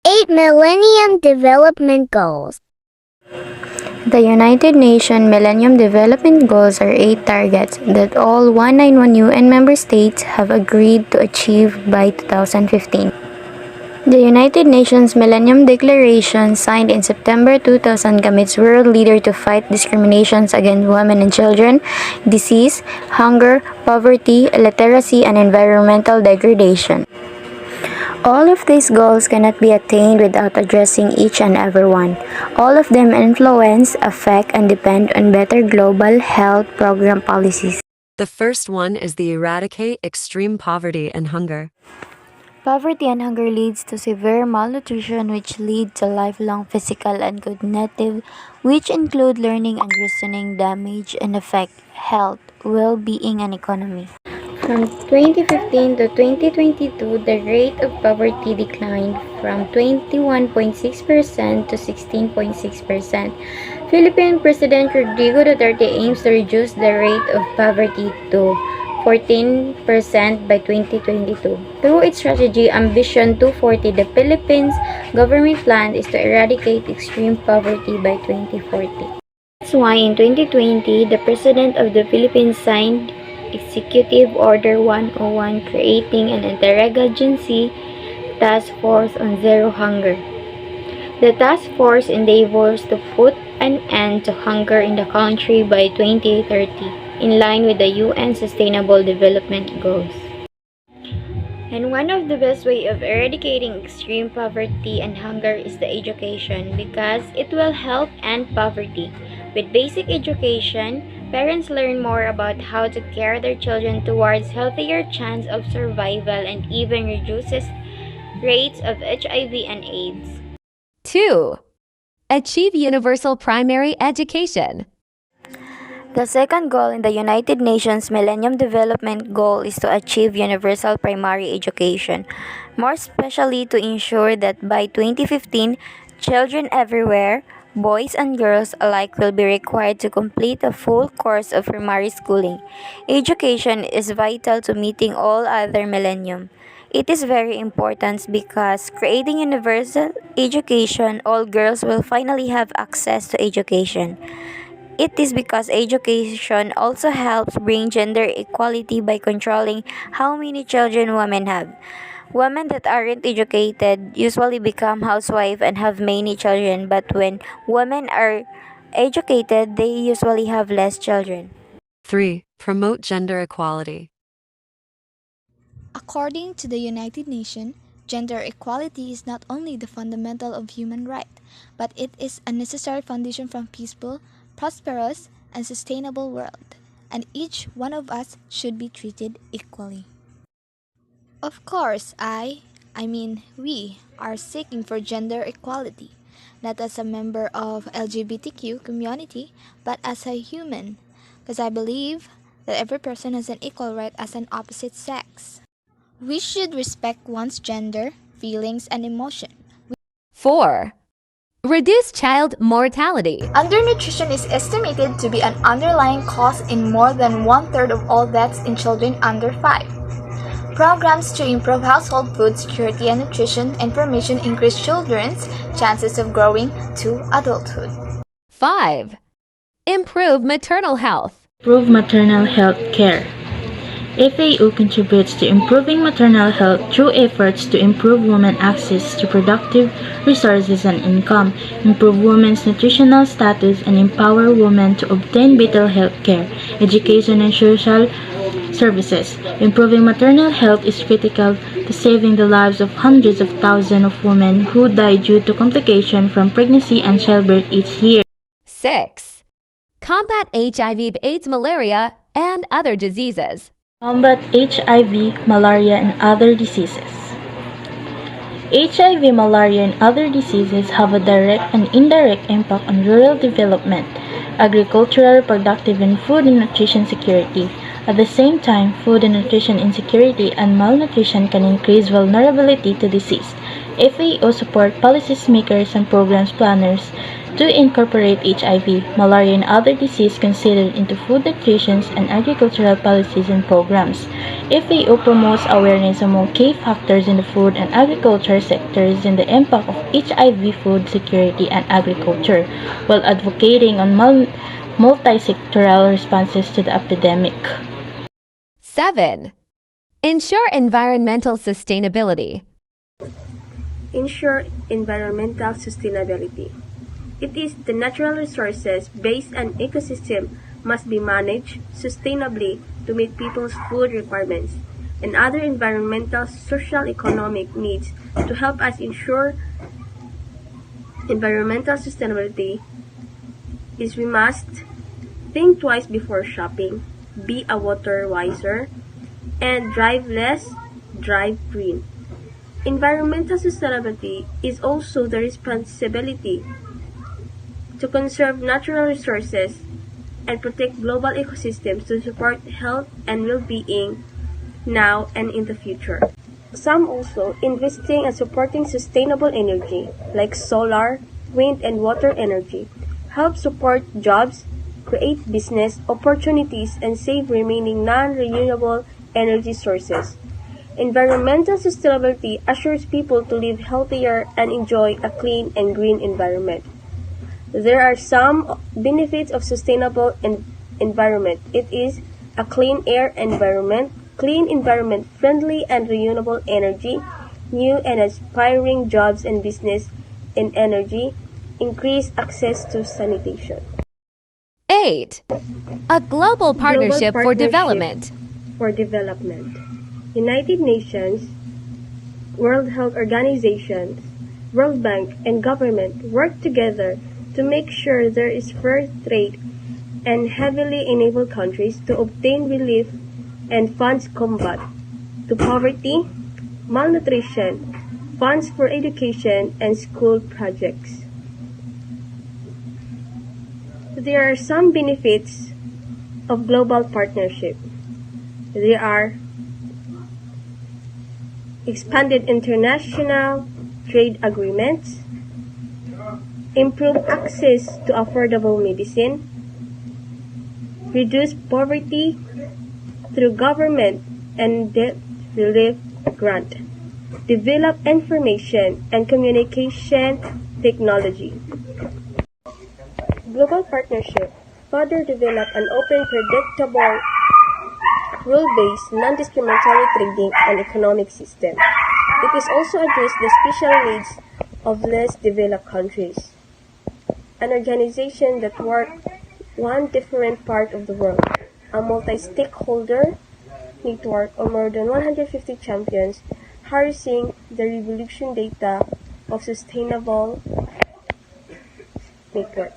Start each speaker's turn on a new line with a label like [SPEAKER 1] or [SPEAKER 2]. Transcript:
[SPEAKER 1] 8 Millennium Development Goals.
[SPEAKER 2] The United Nations Millennium Development Goals are 8 targets that all 191 UN member states have agreed to achieve by 2015. The United Nations Millennium Declaration, signed in September 2000, commits world leaders to fight discriminations against women and children, disease, hunger, poverty, illiteracy, and environmental degradation. All of these goals cannot be attained without addressing each and every one. All of them influence, affect, and depend on better global health program policies.
[SPEAKER 3] The first one is the eradicate extreme poverty and hunger.
[SPEAKER 2] Poverty and hunger leads to severe malnutrition, which lead to lifelong physical and cognitive, which include learning and reasoning damage and affect health, well-being, and economy. From 2015 to 2022, the rate of poverty declined from 21.6% to 16.6%. Philippine President Rodrigo Duterte aims to reduce the rate of poverty to 14% by 2022. Through its strategy Ambition 240, the Philippines government plan is to eradicate extreme poverty by 2040. That's why in 2020, the President of the Philippines signed Executive Order 101 creating an interagency task force on zero hunger. The task force endeavors to put an end to hunger in the country by 2030, in line with the UN Sustainable Development Goals. And one of the best way of eradicating extreme poverty and hunger is the education, because it will help end poverty. With basic education, parents learn more about how to care their children towards healthier chance of survival and even reduces rates of HIV and AIDS.
[SPEAKER 4] 2. Achieve universal primary education.
[SPEAKER 2] The second goal in the United Nations Millennium Development Goal is to achieve universal primary education, more especially to ensure that by 2015, children everywhere, boys and girls alike, will be required to complete a full course of primary schooling. Education is vital to meeting all other millennium. It is very important because creating universal education, all girls will finally have access to education. It is because education also helps bring gender equality by controlling how many children women have. Women that aren't educated usually become housewives and have many children, but when women are educated, they usually have less children.
[SPEAKER 3] 3. Promote gender equality.
[SPEAKER 5] According to the United Nations, gender equality is not only the fundamental of human right, but it is a necessary foundation for a peaceful, prosperous, and sustainable world, and each one of us should be treated equally. Of course, we are seeking for gender equality, not as a member of LGBTQ community, but as a human, because I believe that every person has an equal right as an opposite sex. We should respect one's gender, feelings, and emotion.
[SPEAKER 4] 4. Reduce child mortality.
[SPEAKER 5] Undernutrition is estimated to be an underlying cause in more than one-third of all deaths in children under 5. Programs to improve household food security and nutrition information increase children's chances of growing to adulthood.
[SPEAKER 4] 5. Improve maternal health.
[SPEAKER 6] Improve maternal health care. FAO contributes to improving maternal health through efforts to improve women's access to productive resources and income, improve women's nutritional status, and empower women to obtain better health care, education, and social services. Improving maternal health is critical to saving the lives of hundreds of thousands of women who die due to complications from pregnancy and childbirth each year.
[SPEAKER 4] 6. Combat HIV/AIDS, malaria, and other diseases.
[SPEAKER 6] Combat HIV, malaria, and other diseases. HIV, malaria, and other diseases have a direct and indirect impact on rural development, agricultural, productive, and food and nutrition security. At the same time, food and nutrition insecurity and malnutrition can increase vulnerability to disease. FAO support policymakers and programs planners to incorporate HIV, malaria, and other diseases considered into food nutrition and agricultural policies and programs. FAO promotes awareness among key factors in the food and agriculture sectors and the impact of HIV food security and agriculture, while advocating on multi-sectoral responses to the epidemic.
[SPEAKER 4] 7. Ensure environmental sustainability.
[SPEAKER 7] Ensure environmental sustainability. It is the natural resources based on ecosystem must be managed sustainably to meet people's food requirements and other environmental, social, economic needs to help us ensure environmental sustainability is we must think twice before shopping, be a water wiser, and drive less, drive green. Environmental sustainability is also the responsibility to conserve natural resources and protect global ecosystems to support health and well-being now and in the future. Some also investing and supporting sustainable energy like solar, wind, and water energy help support jobs, create business opportunities, and save remaining non-renewable energy sources. Environmental sustainability assures people to live healthier and enjoy a clean and green environment. There are some benefits of sustainable environment. It is a clean air environment, clean environment, friendly and renewable energy, new and aspiring jobs and business in energy, increased access to sanitation.
[SPEAKER 4] 8. A global partnership for development.
[SPEAKER 7] For development. United Nations, World Health Organization, World Bank, and government work together to make sure there is fair trade and heavily enabled countries to obtain relief and funds combat to poverty, malnutrition, funds for education, and school projects. There are some benefits of global partnership. There are expanded international trade agreements, improve access to affordable medicine, reduce poverty through government and debt relief grant, develop information and communication technology. Global partnership further develop an open, predictable, rule-based, non-discriminatory trading and economic system. It is also address the special needs of less developed countries. An organization that works one different part of the world, a multi-stakeholder network of more than 150 champions harnessing the revolution data of sustainable network.